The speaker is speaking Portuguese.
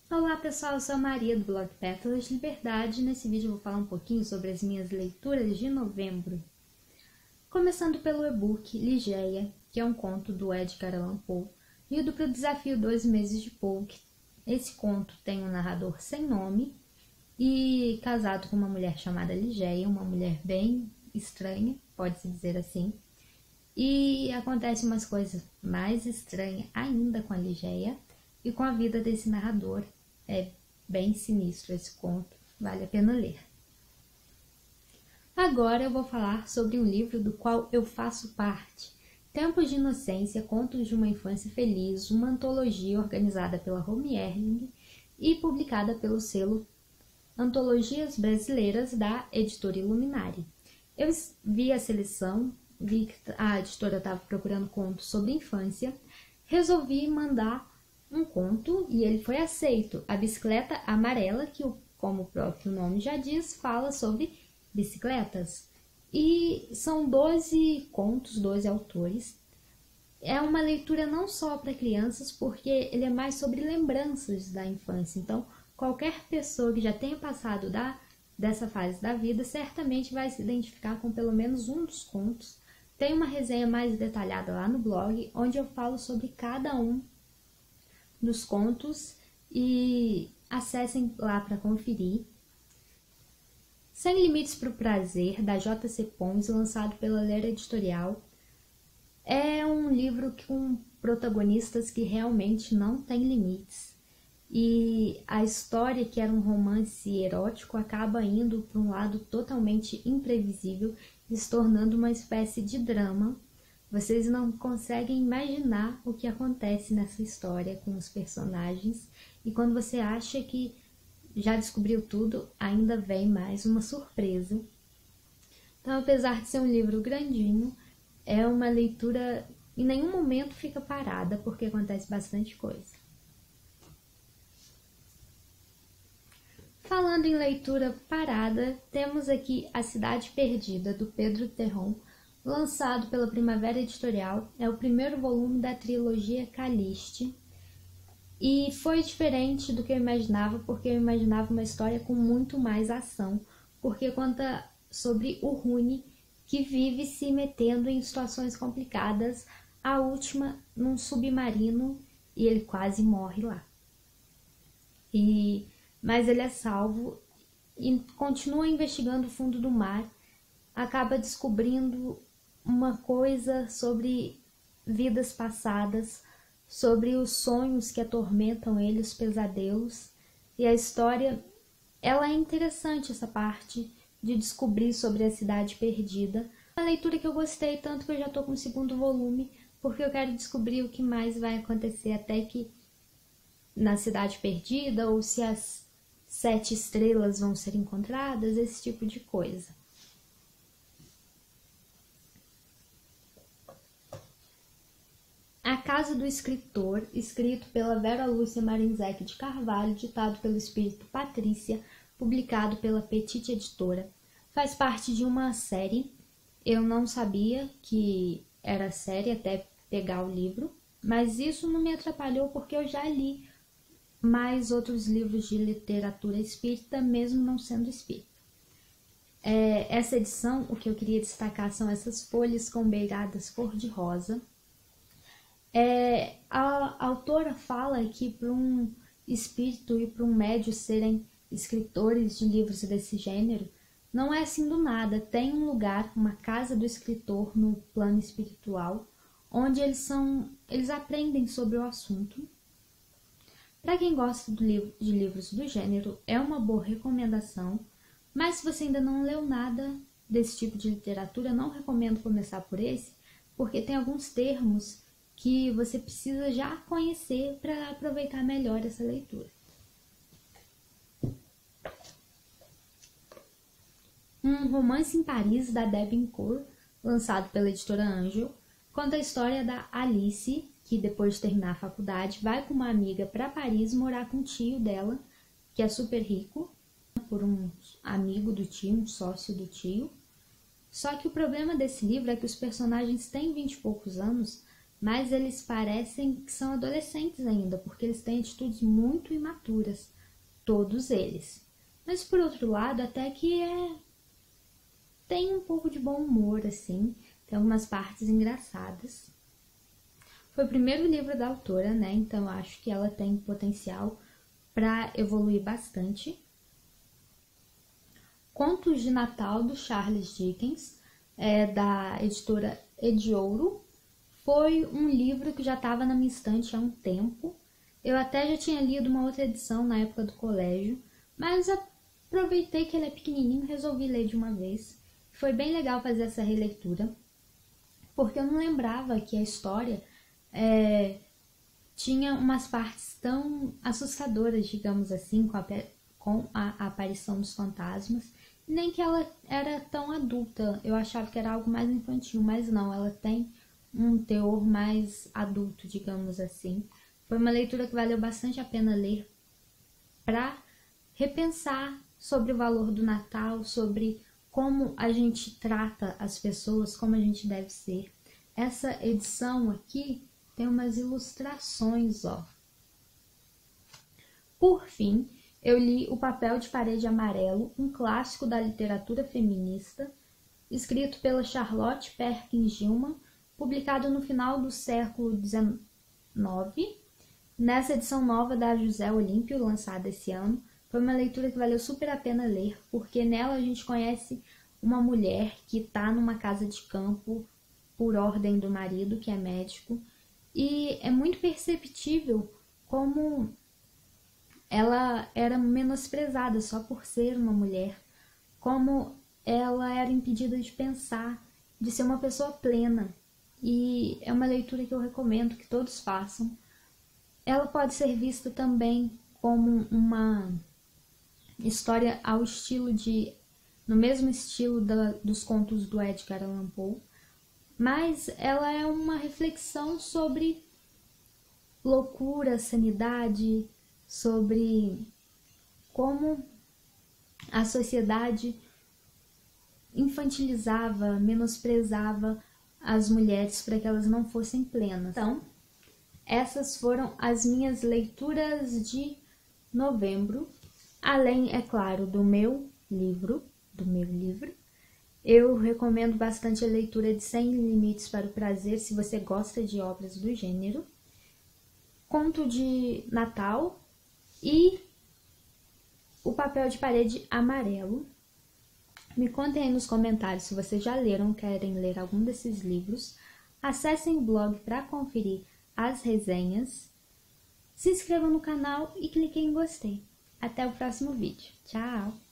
Olá pessoal, eu sou a Maria do blog Pétalas de Liberdade e nesse vídeo eu vou falar um pouquinho sobre as minhas leituras de novembro. Começando pelo e-book Ligeia, que é um conto do Edgar Allan Poe, lido para o desafio 12 meses de Poe. Esse conto tem um narrador sem nome e casado com uma mulher chamada Ligeia, uma mulher bem estranha, pode-se dizer assim. E acontece umas coisas mais estranhas ainda com a Ligeia e com a vida desse narrador. É bem sinistro esse conto, vale a pena ler. Agora eu vou falar sobre um livro do qual eu faço parte. Tempos de Inocência, Contos de uma Infância Feliz, uma antologia organizada pela Home Erling e publicada pelo selo Antologias Brasileiras da editora Iluminari. Eu vi a seleção, vi que a editora estava procurando contos sobre infância, resolvi mandar um conto e ele foi aceito. A Bicicleta Amarela, que, como o próprio nome já diz, fala sobre bicicletas. E são 12 contos, 12 autores. É uma leitura não só para crianças, porque ele é mais sobre lembranças da infância. Então, qualquer pessoa que já tenha passado dessa fase da vida certamente vai se identificar com pelo menos um dos contos. Tem uma resenha mais detalhada lá no blog, onde eu falo sobre cada um dos contos e acessem lá para conferir. Sem Limites para o Prazer, da J.C. Pons, lançado pela Lera Editorial. É um livro com protagonistas que realmente não têm limites. E a história, que era um romance erótico, acaba indo para um lado totalmente imprevisível e se tornando uma espécie de drama. Vocês não conseguem imaginar o que acontece nessa história com os personagens. E quando você acha que já descobriu tudo, ainda vem mais uma surpresa. Então, apesar de ser um livro grandinho, é uma leitura em nenhum momento fica parada, porque acontece bastante coisa. Falando em leitura parada, temos aqui A Cidade Perdida, do Pedro Terron, lançado pela Primavera Editorial. É o primeiro volume da trilogia Caliste. E foi diferente do que eu imaginava, porque eu imaginava uma história com muito mais ação, porque conta sobre o Rune, que vive se metendo em situações complicadas, a última num submarino, e ele quase morre lá. Mas ele é salvo e continua investigando o fundo do mar, acaba descobrindo uma coisa sobre vidas passadas, sobre os sonhos que atormentam ele, os pesadelos. E a história, ela é interessante, essa parte de descobrir sobre a cidade perdida. Uma leitura que eu gostei tanto que eu já estou com o segundo volume, porque eu quero descobrir o que mais vai acontecer até que na cidade perdida, ou se as 7 estrelas vão ser encontradas, esse tipo de coisa. A Casa do Escritor, escrito pela Vera Lúcia Marinzec de Carvalho, ditado pelo espírito Patrícia, publicado pela Petite Editora. Faz parte de uma série. Eu não sabia que era série até pegar o livro, mas isso não me atrapalhou porque eu já li mais outros livros de literatura espírita, mesmo não sendo espírita. Essa edição, o que eu queria destacar são essas folhas com beiradas cor-de-rosa. A autora fala que para um espírito e para um médium serem escritores de livros desse gênero, não é assim do nada. Tem um lugar, uma casa do escritor no plano espiritual, onde eles aprendem sobre o assunto. Para quem gosta de livros do gênero, é uma boa recomendação, mas se você ainda não leu nada desse tipo de literatura, não recomendo começar por esse, porque tem alguns termos que você precisa já conhecer para aproveitar melhor essa leitura. Um Romance em Paris, da Debin Cour, lançado pela editora Angel, conta a história da Alice, que depois de terminar a faculdade vai com uma amiga para Paris morar com o tio dela, que é super rico, por um amigo do tio, um sócio do tio. Só que o problema desse livro é que os personagens têm 20 e poucos anos, mas eles parecem que são adolescentes ainda, porque eles têm atitudes muito imaturas, todos eles. Mas por outro lado, até que tem um pouco de bom humor, assim, tem algumas partes engraçadas. Foi o primeiro livro da autora, né? Então eu acho que ela tem potencial para evoluir bastante. Contos de Natal, do Charles Dickens, da editora Ediouro. Foi um livro que já estava na minha estante há um tempo. Eu até já tinha lido uma outra edição na época do colégio, mas aproveitei que ele é pequenininho e resolvi ler de uma vez. Foi bem legal fazer essa releitura, porque eu não lembrava que a história tinha umas partes tão assustadoras, digamos assim, com a aparição dos fantasmas, nem que ela era tão adulta. Eu achava que era algo mais infantil, mas não, ela tem um teor mais adulto, digamos assim. Foi uma leitura que valeu bastante a pena ler para repensar sobre o valor do Natal, sobre como a gente trata as pessoas, como a gente deve ser. Essa edição aqui tem umas ilustrações, ó. Por fim, eu li O Papel de Parede Amarelo, um clássico da literatura feminista, escrito pela Charlotte Perkins Gilman, publicado no final do século XIX, nessa edição nova da José Olímpio, lançada esse ano. Foi uma leitura que valeu super a pena ler, porque nela a gente conhece uma mulher que está numa casa de campo por ordem do marido, que é médico, e é muito perceptível como ela era menosprezada só por ser uma mulher, como ela era impedida de pensar, de ser uma pessoa plena. E é uma leitura que eu recomendo que todos façam. Ela pode ser vista também como uma história ao estilo no mesmo estilo dos contos do Edgar Allan Poe, mas ela é uma reflexão sobre loucura, sanidade, sobre como a sociedade infantilizava, menosprezava as mulheres para que elas não fossem plenas. Então, essas foram as minhas leituras de novembro, além, é claro, do meu livro. Eu recomendo bastante a leitura de 100 Limites para o Prazer, se você gosta de obras do gênero. Conto de Natal e O Papel de Parede Amarelo. Me contem aí nos comentários se vocês já leram ou querem ler algum desses livros. Acessem o blog para conferir as resenhas. Se inscrevam no canal e cliquem em gostei. Até o próximo vídeo. Tchau!